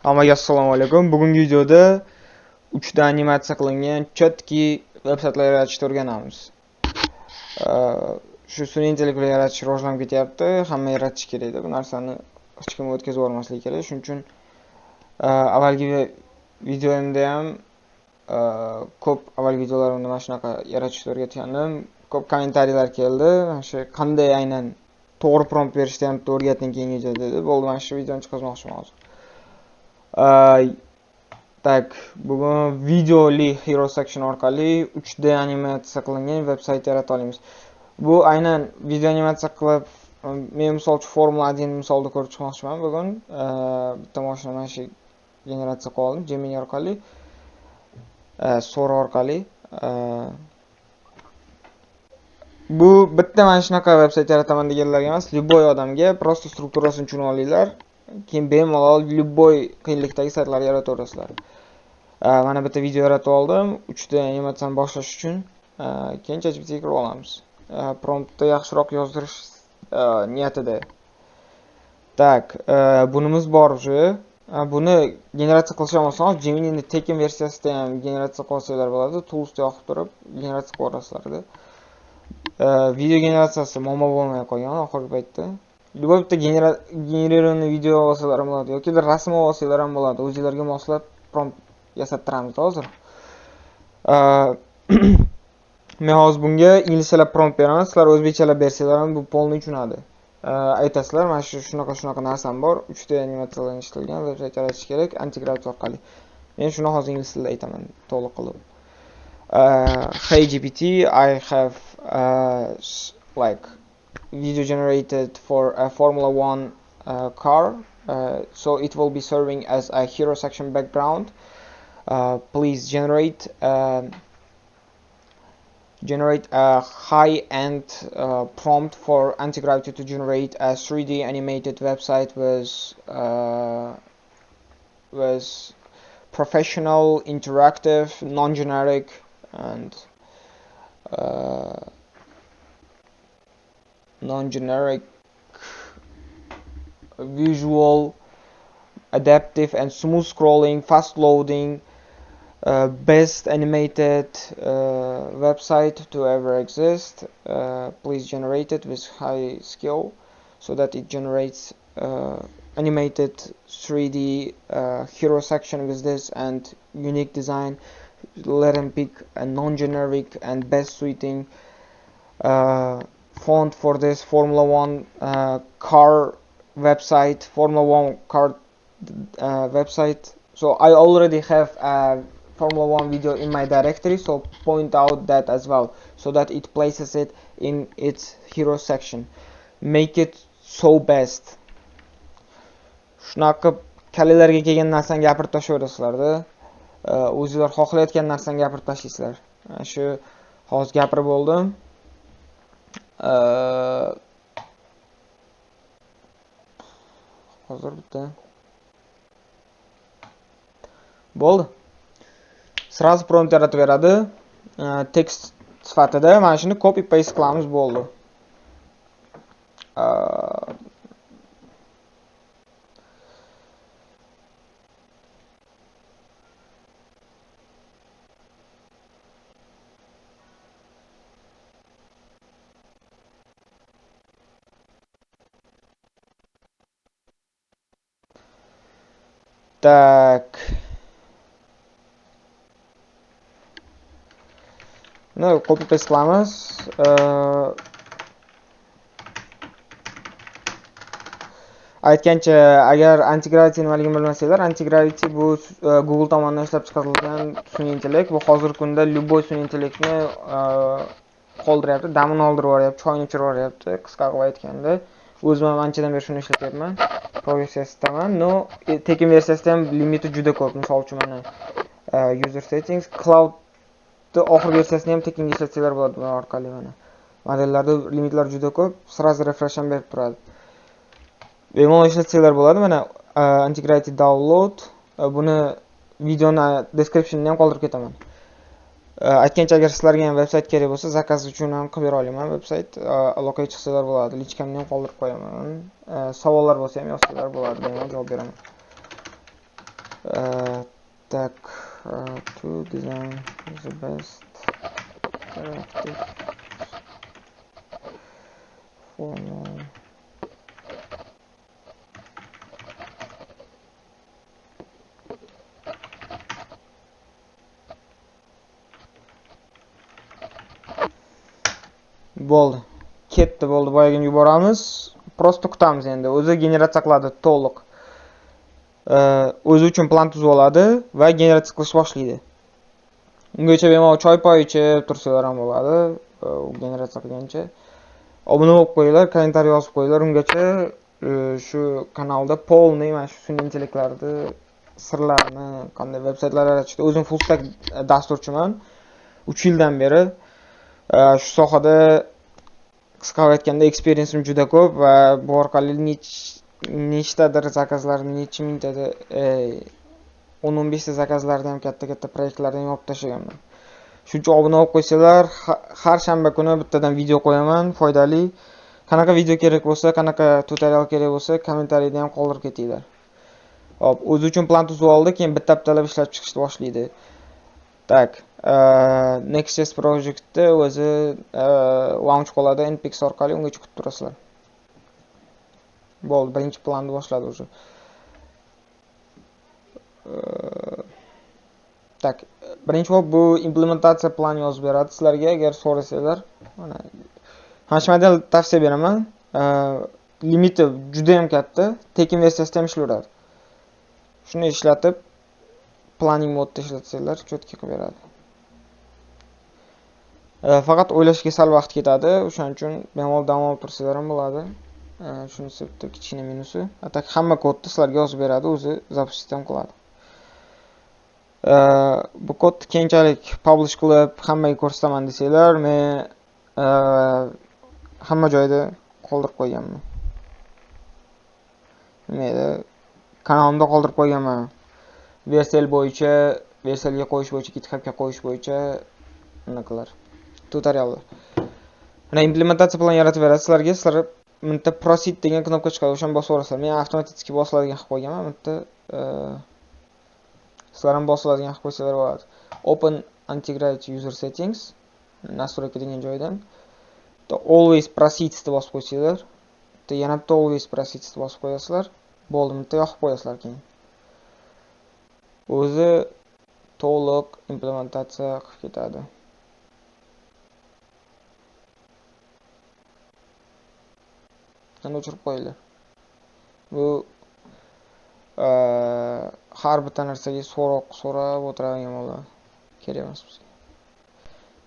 Hammaga assalomu alaykum. Bugungi videoda 3D animatsiya qilingan chotki veb-saytlar yaratishni o'rganamiz. Shu sun'iy intellektni yaratish rivojlanib ketyapti. Hamma yaratish kerak edi. Bu narsani hech kim o'tkazib yubormaslik kerak. Shuning uchun avvalgi videoimda ham ko'p avvalgi videolarimda mana shunaqa yaratishni o'rgatgandim. Ko'p kommentariyalar keldi. Mana shu qanday aynan to'g'ri prompt berishni ham o'rgating keyingi videoda dedi. Bo'ldi, mana shu videoni chiqarmoqchiman hozir. Tak, bugun videoli Hero Section orqali 3D animatsiya qilingan veb-sayt yarata olamiz. Bu aynan video animatsiya qilib, men misol uchun Formula 1 misolida ko'rib chiqmoqchiman bugun. Bitta mashina mana shu generatsiya qilib oldim Gemini orqali, Sora orqali. Bu bitta mana shunaqa veb-sayt yarataman deganlarga emas, любой odamga prosta strukturasini tushunib olinglar. Keyin bemalol любой qiyinlikdagi saytlarni yarataverasizlar. Mana bitta video yaratib oldim 3D animatsiyani boshlash uchun. Keyin ChatGPTga kirib olamiz. Promptni yaxshiroq yozdirish niyatida. Tak, bunimiz bor уже. Buni generatsiya qilish ham oson. Gemini'ning tekin versiyasida ham generatsiya qilsanglar bo'ladi. Tools'ni yoqib turib generatsiya qilib olasizlar. Video generatsiyasi muammo bo'lmay qolgan oxirgi paytda. Любой bitta generirованный video olsalar ham bo'ladi yoki rasm olsalar ham bo'ladi. O'zingizlarga moslab prompt yasattiramiz hozir. Men hozir bunga inglizchalab prompt beraman. Sizlar o'zbekchalab bersanglar ham bu polni tushunadi. Aytasizlar, mana shunaqa narsam bor. 3D animatsiyalanishtirilgan veb-sayt yaratish kerak Antigravity orqali. Men shuni hozir ingliz tilida aytaman to'liq qilib. Hey GPT, I have like video generated for a Formula 1 car, so it will be serving as a Hero Section background. Please generate a high-end prompt for Antigravity to generate a 3D animated website with professional, interactive, non-generic, and non-generic visual, adaptive and smooth scrolling, fast loading, best animated website to ever exist. Please generate it with high skill so that it generates animated 3D hero section with this and unique design. Let him pick a non-generic and best suiting font for this Formula 1 car website, Formula 1 car website. So I already have a Formula 1 video in my directory, so point out that as well, so that it places it in its hero section. Make it so best. Shunaqa kalilarga kelgan narsani gapirib tashlayverasizlarda. O'zingizlar xohlayotgan narsani gapirib tashlaysizlar. Shu hozir gapirib bo'ldim. Hozir bitta bo'ldi. Sразу prompt yaratib beradi. Text sifatida mana shuni copy paste qilamiz bo'ldi. Tak. No, copy paste qilamiz. Aytgancha, agar Antigravity nimaligini bilmasanglar, Antigravity bu Google tomonidan ishlab chiqarilgan sun'iy intellekt. Bu hozirgi kunda любой sun'iy intellektni qoldiryapti, damini oldirib yuboryapti, choyni ichirib yuboryapti. Qisqa qilib aytganda, o'zim ham anchadan beri shuni ishlatyapman. Pro versiyasidaman. No, tekin versiyasida ham limiti juda ko'p. Misol uchun mana user settings, cloud oxirgi versiyasini ham tekinga ishlatsanglar bo'ladi bu orqali mana. Modellarda limitlar juda ko'p, sразу refresh ham berib turadi. Bemalol ishlatsanglar bo'ladi. Mana Antigravity download, buni videoni descriptionda ham qoldirib ketaman. Aytgancha, agar sizlarga ham veb-sayt kerak bo'lsa, zakaz uchun ham qilib bera olaman veb-sayt. Aloqaga chiqsanglar bo'ladi. Lichkamni ham qoldirib qo'yaman. Savollar bo'lsa ham yozsanglar bo'ladi, men javob beraman. Так, to design the best interactive formal. Bo'ldi. Ketdi, bo'ldi. Boyagini yuboramiz. Prosta kutamiz endi. O'zi generatsiya qiladi to'liq. O'zi uchun plan tuzib oladi va generatsiya qilishni boshlaydi. Ungacha bemalol choy-poy ichib tursanglar ham bo'ladi. Generatsiya qilgancha. Obuna bo'lib qo'yinglar, kommentariy yozib qo'yinglar. Ungacha shu kanalda polniy mana shu sun'iy intellektlarni sirlarini, qanday veb-saytlar yaratishda o'zim full stack dasturchiman. 3 yildan beri shu sohada qisqa aytganda experienceim juda ko'p va bu orqali nechtadir zakazlarni, necha mingtadir 10-15 ta zakazlarni ham katta proyektlarni ham olib tashlaganman. Shuncha obuna olib qo'ysanglar, har shanba kuni bittadan video qo'yaman, foydali. Qanaqa video kerak bo'lsa, qanaqa tutorial kerak bo'lsa, kommentariyda ham qoldirib ketinglar. Hop, o'zi uchun plan tuzib oldi, keyin bitta-bittalab ishlab chiqishni boshlaydi. Tak, Next.js projektni o'zi launch qiladi npx orqali, ungacha kutib turasizlar. Bo'ldi, birinchi planni boshladi o'zi. Tak, birinchi bo'lib bu implementatsiya plani yozib beradi sizlarga agar so'rasanglar. Mana HTML tavsiya beraman. Limiti juda ham katta, tekin versiyasida ham ishlayveradi. Shuni ishlatib planning modda ishlatsanglar, cho'tka qilib beradi. Faqat o'ylashga sal vaqt ketadi, o'shaning uchun bemalol dam olib tursanglar ham bo'ladi. Shunisi bitta kichkina minusi. Atak hamma kodni sizlarga yozib beradi, o'zi запустить ham qiladi. Bu kodni keyinchalik publish qilib hammaga ko'rsataman desanglar, men hamma joyda qoldirib qo'yganman. Menda kanalimda qoldirib qo'yganman. Versal bo'yicha, versalga qo'yish bo'yicha, GitHubga qo'yish bo'yicha nimalar, tutoriallar. Mana implementatsiya plan yaratib beradi sizlarga. Sizlar bitta proceed degan knopka chiqadi, o'shani bosib o'rasizlar. Men avtomatik bosiladigan qilib qo'yganman. Bitta sizlar ham bosiladigan qilib qo'ysanglar bo'ladi. Open integrate user settings настройка degan joydan always proceeds deb bosib qo'ysanglar, yana bitta always proceeds deb bosib qo'yasizlar. Bo'ldi, bitta yoqib qo'yasizlar keyin. O'zi to'liq implementatsiya qilib ketadi. Endi o'chirib qo'yinglar. Bu har bitta narsaga so'rab o'tiradigan bo'ladi. Kerak emas bizga.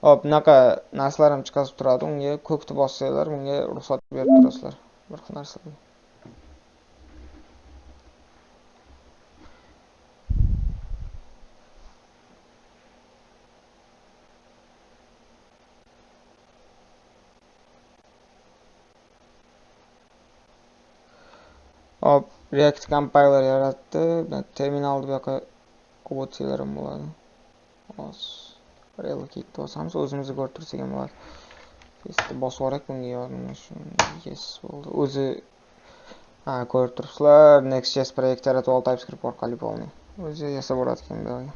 Hop, bunaqa narsalar ham chiqazib turadi. Unga ko'kni bossanglar, bunga ruxsat berib turasizlar. Bir xil narsalarga. Hop, React compiler yaratdi. Terminalni bu yoqqa qo'yib o'tsanglar ham bo'ladi. Hozir relocate bosamiz, o'zimizga ko'rib tursak ham bo'ladi. Testni bosib yuborak bunga yordamlash. Yes bo'ldi. O'zi ko'rib turibsizlar, Next.js proyekt yaratib ol TypeScript orqali bo'ldi. O'zi yasab bo'ladi ekan bu yerga.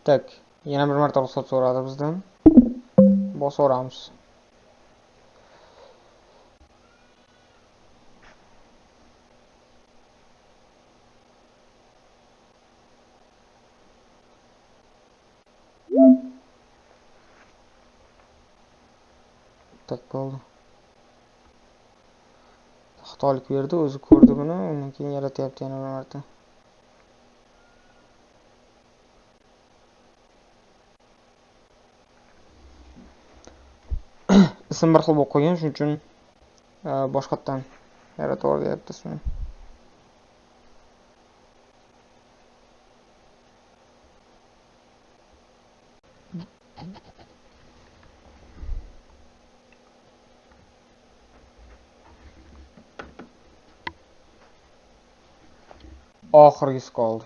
Tak, yana bir marta ruxsat so'radi bizdan. Bosaveramiz. Tak bo'ldi. xatolik berdi, o'zi ko'rdi buni, undan keyin yaratyapti yana bir marta. Ism bir xil bo'lib qolgan, shuning uchun boshqatdan yaratib olyapti ismini. Oxirgisi qoldi.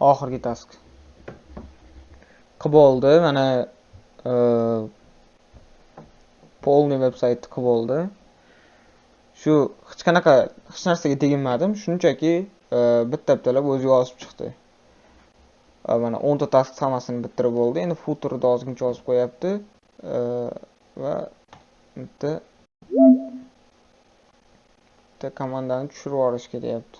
Oxirgi task. Qilib oldi, mana polni veb-sayt qilib oldi. Shu hech narsaga teginmadim, shunchaki bitta-bittalab o'zi yozib chiqdi. Mana 10 ta task hammasini bitirib bo'ldi. Endi footerda ozgincha yozib qo'yapti va bitta komandani tushirib yuborish ketyapti.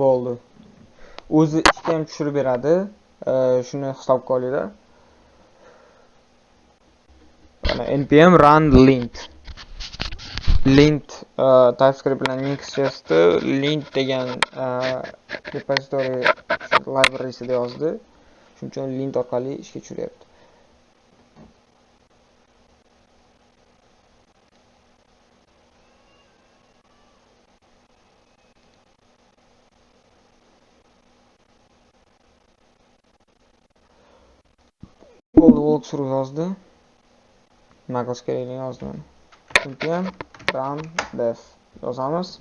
Bo'ldi. O'zi ishga ham tushirib beradi. Shuni hisobga olinglar. Mana npm run lint. Lint TypeScript bilan mix yozdi. Lint degan repository library'sida yozdi. Shuning uchun lint orqali ishga tushiryapti. Bo'ldi, walkthrough yozdi. Macros kerakligini yozdim. npm run dev yozamiz.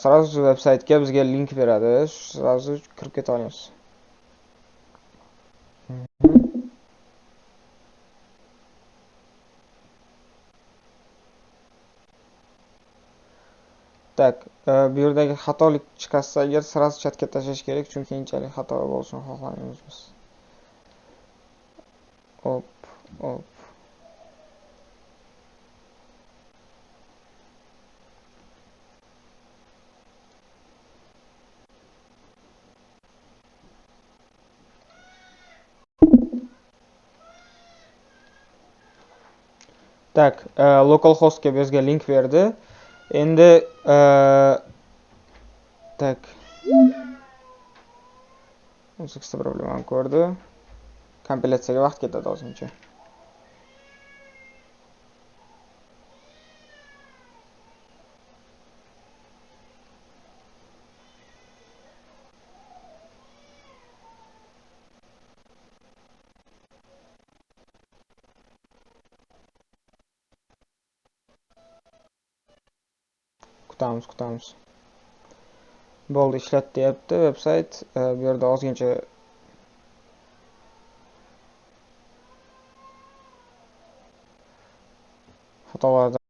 Sразу veb-saytga bizga link beradi. Sразу kirib keta olamiz. Tak, bu yerdagi xatolik chiqarsa agar sразу chatga tashlash kerak, chunki keyinchalik xato bo'lishini xohlamaymiz biz. Hop. Tak, localhostga bizga link berdi. Endi tak 18 ta problemani ko'rdi. Kompilatsiyaga vaqt ketadi ozgincha. Kutamiz. Bo'ldi, ishlat deyapti veb-sayt. Bu yerda ozgincha xatolardan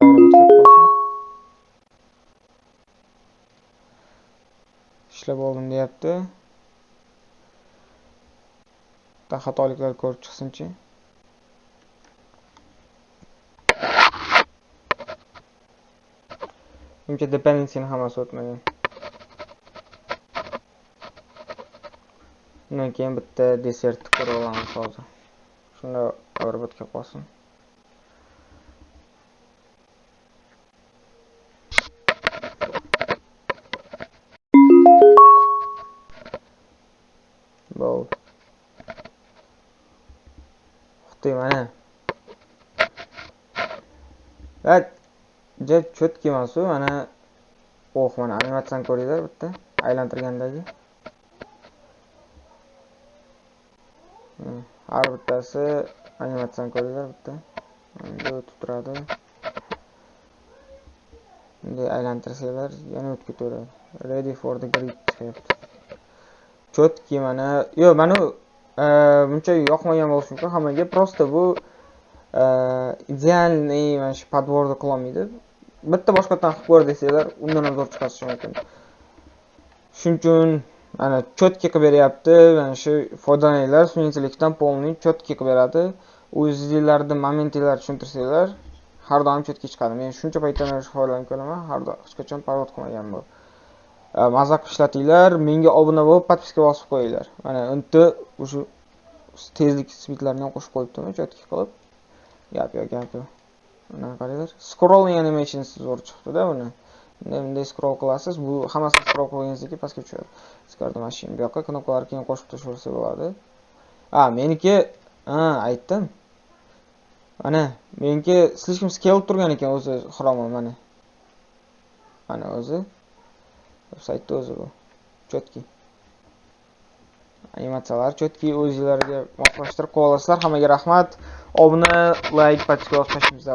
ishlab oldim deyapti. Xatoliklar ko'rib chiqsinchi. Uncha dependency'ni hammasi o'tmagan. Undan keyin bitta desert ko'rib olamiz hozir. Shunda obratga qolsin. Bo'ldi. Xudoy mana. Cho'tki emas u, mana mana animatsiyani ko'ringlar bitta aylantirgandagi. Har bittasi animatsiyani ko'ringlar bitta. Endi o'tib turadi. Endi aylantirsanglar yana o'tib ketaveradi. Ready for the grid chiqyapti. Cho'tki mana, mana buncha yoqmagan bo'lishi mumkin hammaga, просто bu idealniy mana shu podворni qila olmaydi. Bitta boshqatdan qilib ko'r desanglar, undan ham zo'r chiqarishi mumkin. Shuning uchun mana cho'tki qilib beryapti. Mana shu foydalaninglar, sun'iy polni cho'tki qilib beradi. O'zingizlarning momentlarni tushuntirsanglar, har doim cho'tki chiqadi. Men shuncha paytdan beri foydalanib kelaman, har doim hech qachon podvod qilmagan bu. Mazza qilib ishlatinglar, menga obuna bo'lib, podpiska bosib qo'yinglar. Mana unda o'sha tezlik speedlarini ham qo'shib qo'yibdim, chotki qilib. Gap yo'q. Mana qaranglar. Scrolling animation zo'r chiqdi-da buni. Bunday scroll qilasiz, bu hammasini scroll qilganingizdan keyin pastga tushadi. Skarda mashina bu yoqqa knopkalarni keyin qo'shib tashlasa bo'ladi. Meniki, aytdim. Mana, meniki слишком scale turgan ekan o'zi xromi mana. Mana o'zi. Saytda o'zi bu. Chotki. Animatsiyalar chotki o'zingizlarga moslashtirib qo'yasizlar. Hammaga rahmat. Obuna, like, podpiska bosib tashlaymiz.